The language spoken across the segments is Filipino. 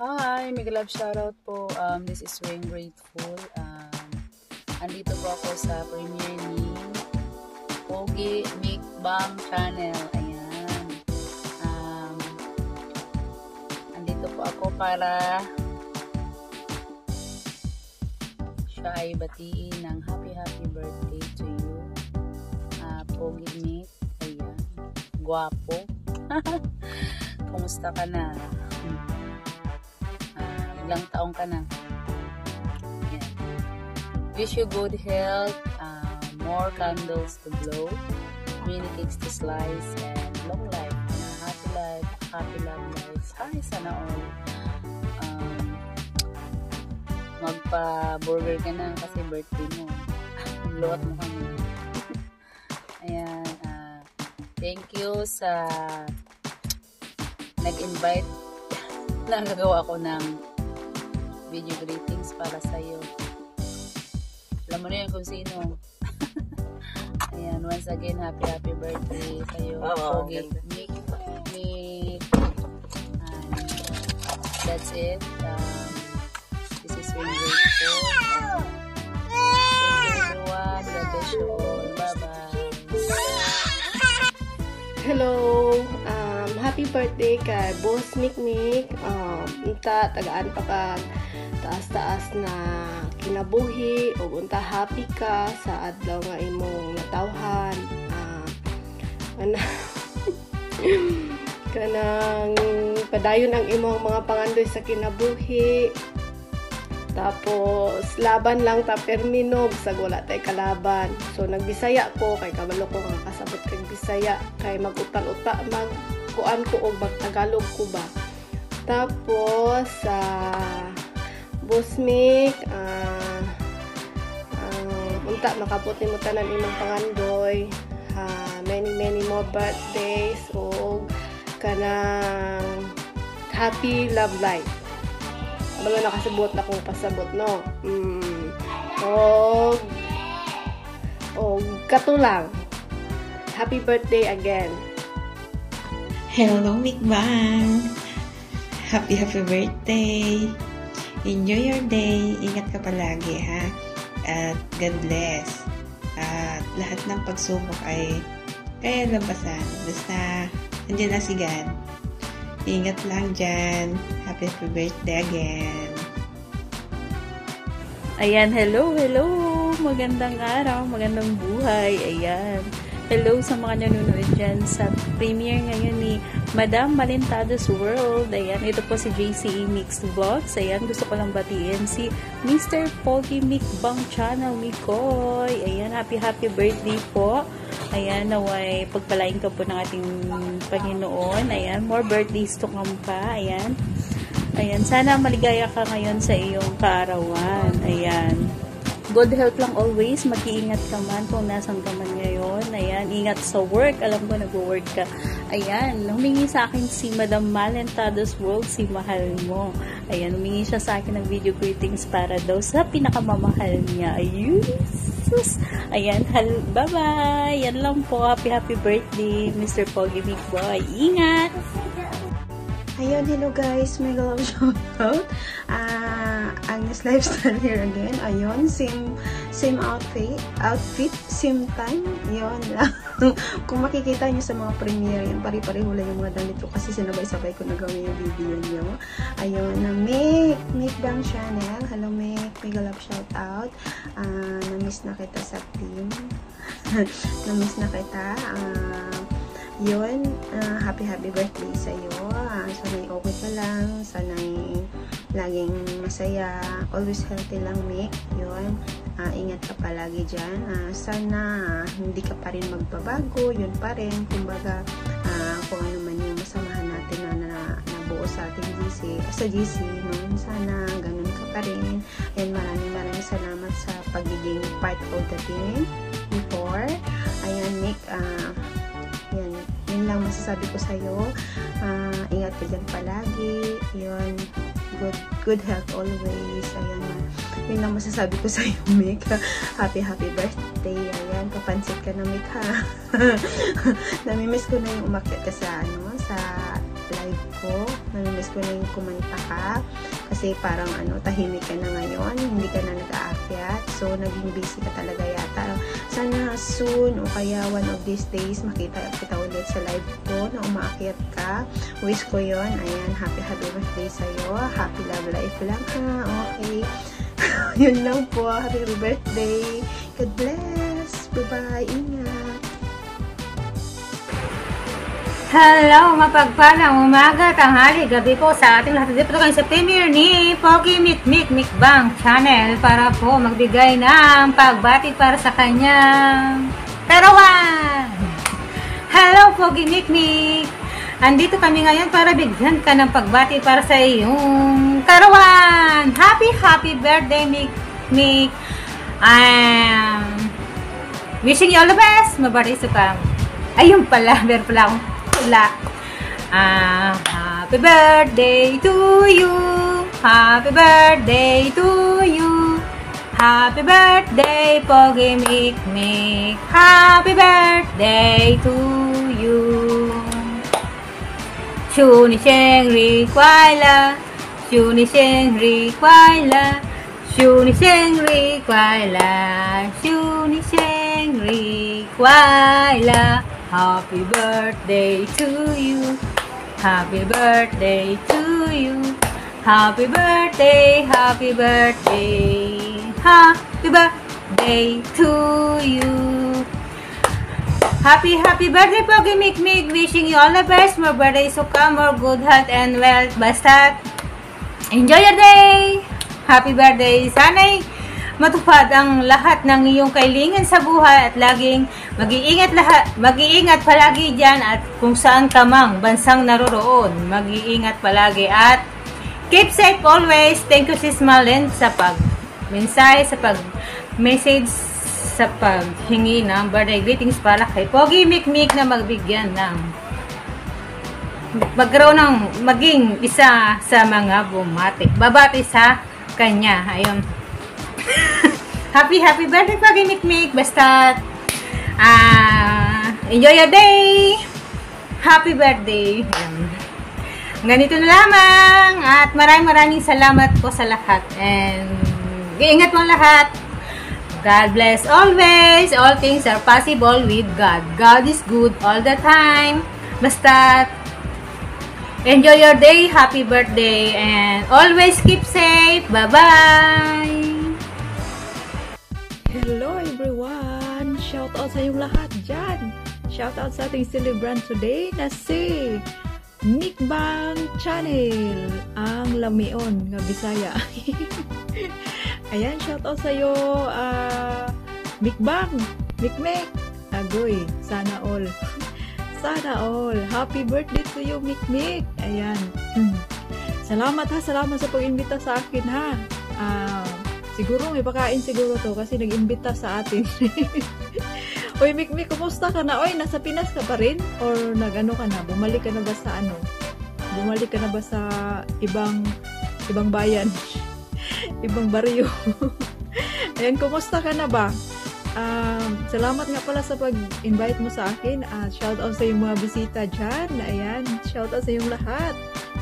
Hi, mega love shoutout po. This is Wayne Grateful. Andito po ako sa premiere ni Pogi Mukbang Channel. Ayan. Andito po ako para siya ay batiin ng happy birthday to you. Pogi Mik. Ayan. Guwapo. Kumusta ka na? Ilang taong ka na? Ayan. Wish you good health, more candles to blow, mini cakes to slice, and long life. Happy love life. Ay, sana all. Magpa-burger ka na kasi birthday mo. Luwat mo kami. Ayan. Thank you sa nag-invite na nagawa ko ng video greetings para sa'yo. Alam mo na yun kung sino. Ayan, once again, happy birthday sa'yo. Pogi Mik. That's it. This is Wayne Grateful. Thank you everyone. God bless you all. Bye-bye. Hello. Happy birthday kay Boss Mikmik. Unta tagaan pa ka taas-taas na kinabuhi o unta happy ka sa adlaw nga imong natawhan. Kanang padayon ang imong mga pangandoy sa kinabuhi. Tapos laban lang ta perminog sa wala tay kalaban. So nagbisaya ko kay kabalo ko nga kasabot kay Bisaya kay mag-utal-uta kuan ko og mag-Tagalog ko ba. Tapos Boss Mik, unta makabuti mo tanan imong pangandoy. Many more birthdays og kanang happy love life. Ano na nakasabot na kong pasabot, no? Og katulang. Happy birthday again. Hello, Mukbang! Happy birthday! Enjoy your day. Ingat ka palagi, ha? At God bless. At lahat ng pagsubok ay kaya labasan. Basta, nandiyan na si God. Ingat lang dyan. Happy birthday again. Ayan, hello! Magandang araw, magandang buhay. Ayan. Hello sa mga nanonood dyan sa premiere ngayon ni Madam Malintado's World. Ayan, ito po si JCE Mixed Vlogs. Ayan, gusto ko lang batiin si Mr. Pogi Mukbang Channel, Mikoy. Ayan, happy birthday po. Ayan, naway pagpalain ka po ng ating Panginoon. Ayan, more birthdays to come pa. Ayan. Ayan, sana maligaya ka ngayon sa iyong kaarawan. Ayan. Good health lang always. Mag-iingat ka man kung nasan ka man ngayon. Ayan, ingat sa work. Alam ko nag-work ka. Ayan, humingi sa akin si Madam Malintado's World, si mahal mo. Ayan, humingi siya sa akin ng video greetings para daw sa pinakamamahal niya. Ayun. Ayan, bye-bye. Yan lang po. Happy birthday, Mr. Pogi Big Boy. Ingat! Ayun, hello guys. Mega love shoutout. Agnes Lifestyle here again. Ayun, same outfit, same time. Yun lang. Kung makikita nyo sa mga premiere, yan, pari-pareho lang yung mga damit ko kasi sinabay-sabay ko nagawin yung video nyo. Ayun, na Mukbang Channel. Hello, mega love shoutout. Na-miss na kita sa team. Na-miss na kita. Yun, happy birthday sa'yo. Sana'y okay ka lang. Sana'y laging masaya. Always healthy lang, Mik. Yun. Ingat ka palagi dyan. Sana hindi ka pa rin magbabago. Yun pa rin. Kumbaga, kung ano man yung masamahan natin na nabuo sa ating sa GC. No? Sana ganun ka pa rin. And maraming salamat sa pagiging part of the team before. Ayan, Mik. Yun lang masasabi ko sa'yo. ingat ka dyan palagi. Yun, good health always. Ayan na. Yun lang masasabi ko sa iyo, Mick. Happy birthday. Ayan, papansit ka na, Mick, ha. Namimiss ko na yung umakyat ka sa live ko. Namimiss ko na yung kumanta ka. Kasi parang tahimik ka na ngayon. Hindi ka na nag-aakyat. So, naging busy ka talaga yata. Sana soon o kaya one of these days makita kita ulit sa live ko na umaakyat ka. Wish ko yon. Ayan, happy birthday sa'yo. Happy love life lang, ha. Okay. Yun lang po. Happy birthday. God bless. Bye-bye. Ingat. Hello, mapagpalang umaga, tanghali, gabi po sa ating lahat. Dito kayo sa premiere ni Pogi Mikbang Channel para po magbigay ng pagbati para sa kanyang karawan. Hello, Pogi Mikmik. Andito kami ngayon para bigyan ka ng pagbati para sa iyong karawan. Happy birthday, Mikmik. Wishing you all the best. Mabari sa kang. Ayun pala, meron pala akong happy birthday to you. Happy birthday to you. Happy birthday, Pogi Mikmik. Happy birthday to you. 祝你生日快乐，祝你生日快乐，祝你生日快乐，祝你生日快乐。Happy birthday to you. Happy birthday to you. Happy birthday, happy birthday. Happy birthday to you. Happy birthday, Pogi Mikmik. Wishing you all the best. More birthdays to come, more good health and wealth. Basta enjoy your day. Happy birthday. Sana'y matupad ang lahat ng iyong kailangan sa buhay at laging mag-iingat palagi dyan at kung saan ka mang bansang naroroon, mag-iingat palagi at keep safe always. Thank you, Sis Marlene, sa pag-mensahe, sa pag-message, sa paghingi ng birthday greetings para kay Pogi Mikmik na magbigyan ng magkaroon ng maging isa sa mga babati sa kanya. Ayun. Happy birthday, Pogi Mikmik. Basta enjoy your day. Happy birthday. Ganito na lamang at maraming salamat po sa lahat and iingat mo lahat. God bless always. All things are possible with God. God is good all the time. Basta enjoy your day. Happy birthday and always keep safe. Bye-bye. Hello everyone! Shout out sa inyong lahat dyan! Shout out sa ating celebrant today na si Mikbang Channel, ang lamion nga Bisaya. Ayan, shout out sa iyo, Mikbang, Mikmik. Agoy, sana all. Sana all. Happy birthday to you, Mikmik. Ayan. Salamat sa pag-imbita sa akin, ha. Siguro may pakain siguro to kasi nag-imbita sa atin. Uy, Mikmik, kumusta ka na? Uy, nasa Pinas ka pa rin? Or nag-ano ka na? Bumalik ka na ba sa Bumalik ka na ba sa ibang bayan? Ibang baryo? Ayan, kumusta ka na ba? Salamat nga pala sa pag-invite mo sa akin. Shout out sa yung mga bisita dyan. Ayan, shout out sa yung lahat.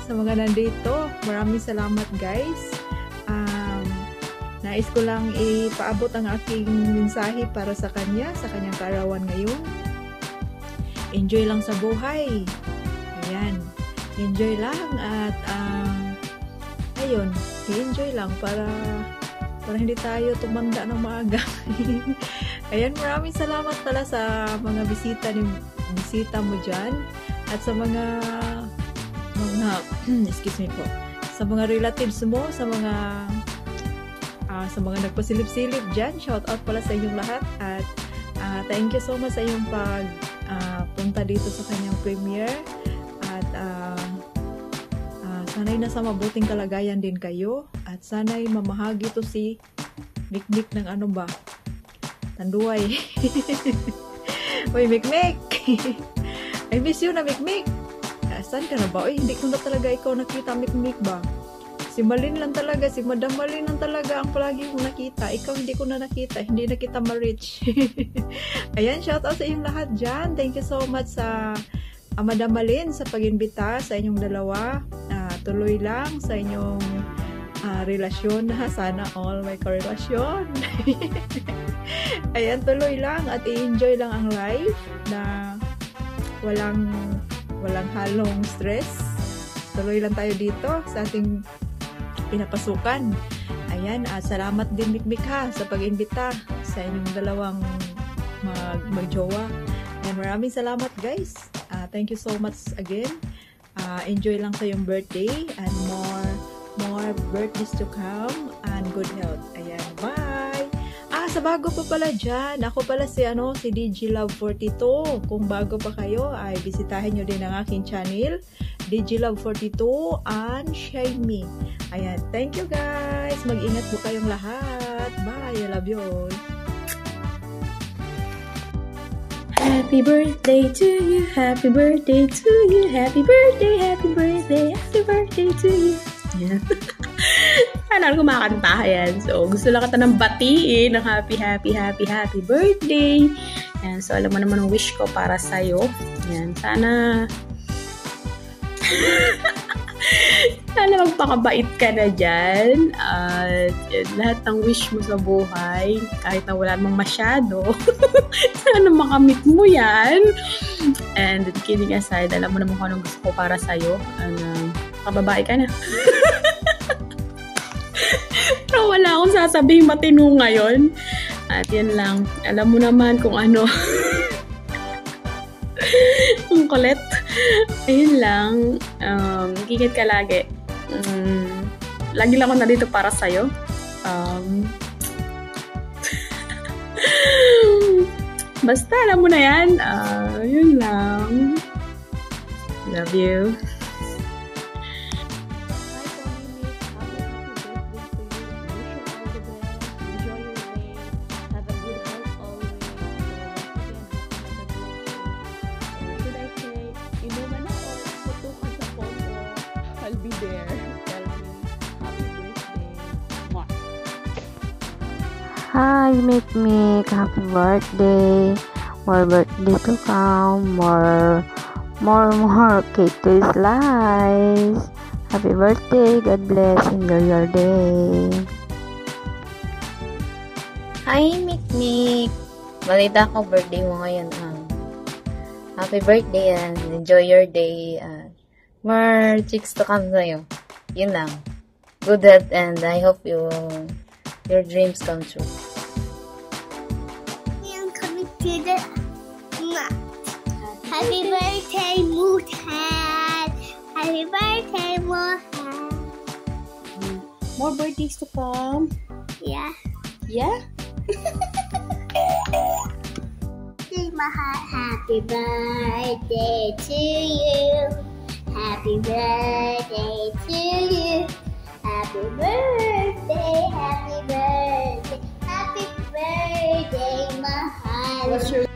Sa mga nandito. Maraming salamat, guys. Nais ko lang ipaabot ang aking mensahe para sa kanyang karawan ngayon. Enjoy lang sa buhay. Ayan. Enjoy lang at ayun, enjoy lang para hindi tayo tumanda ng maaga. Ayan, maraming salamat pala sa mga bisita mo dyan at sa mga excuse me po, sa mga relatives mo, sa mga nagpasilip-silip dyan. Shout out pala sa inyong lahat at thank you so much sa inyong punta dito sa kanyang premiere at sana'y nasa mabuting kalagayan din kayo at sana'y mamahagi to si Mikmik ng Tanduay. Uy, Mikmik! I miss you na, Mikmik! Asan ka na ba? Uy, hindi ko na talaga ikaw nakita, Mikmik ba? Si Malin lang talaga, si Madam Malin lang talaga ang palagi ko nakita. Ikaw hindi ko na nakita, hindi na kita ma-reach. Ayan, shout out sa inyong lahat dyan. Thank you so much sa Madam Malin sa pag-imbita sa inyong dalawa. Tuloy lang sa inyong relasyon na sana all may karelasyon. Ayan, tuloy lang at i-enjoy lang ang life na walang halong stress. Tuloy lang tayo dito sa ating pinapasukan. Ayan, salamat din Mikmik ha sa pag-imbita sa inyong dalawang magjowa. And maraming salamat guys. Thank you so much again. Enjoy lang sa yung birthday and more birthdays to come and good health. Ayan, bye! Sa bago pa pala dyan, ako pala si DJ Love 42. Kung bago pa kayo, ay bisitahin nyo din ang aking channel, DJ Love 42 and Shine Me. Ayan, thank you guys! Mag-ingat po kayong lahat. Bye! I love you all! Happy birthday to you, happy birthday to you, happy birthday, happy birthday, happy birthday to you. Yan. Sana ako kumakanta yan. So, gusto lang kita ng batiin ng happy birthday. Yan. So, alam mo naman ang wish ko para sa'yo. Yan. Sana magpakabait ka na dyan. At lahat ng wish mo sa buhay, kahit na wala namang masyado, sana makamit mo yan. And kidding aside, alam mo naman kung anong gusto ko para sa'yo. Kababae ka na. Pero wala akong sasabing matino ngayon. At yan lang. Alam mo naman kung ano. Ang kulit. Ayun lang. Gigit ka lagi. Lagi lang ako na dito para sa'yo. Basta alam mo na yan. Yun lang. Love you. Hi, Mikmik, happy birthday. More birthday to come. More cake to slice. Happy birthday. God bless. Enjoy your day. Hi, Mikmik. Balita ko birthday mo ngayon. Happy birthday and enjoy your day. More chicks to come sa'yo. Yun lang. Good health and I hope your dreams come true. I'm coming to the happy birthday, Mutan. Happy birthday, Mutan. More birthdays to come. Yeah. Yeah? Happy birthday to you. Happy birthday to you. Happy birthday, happy birthday, happy birthday, Mahal. What's your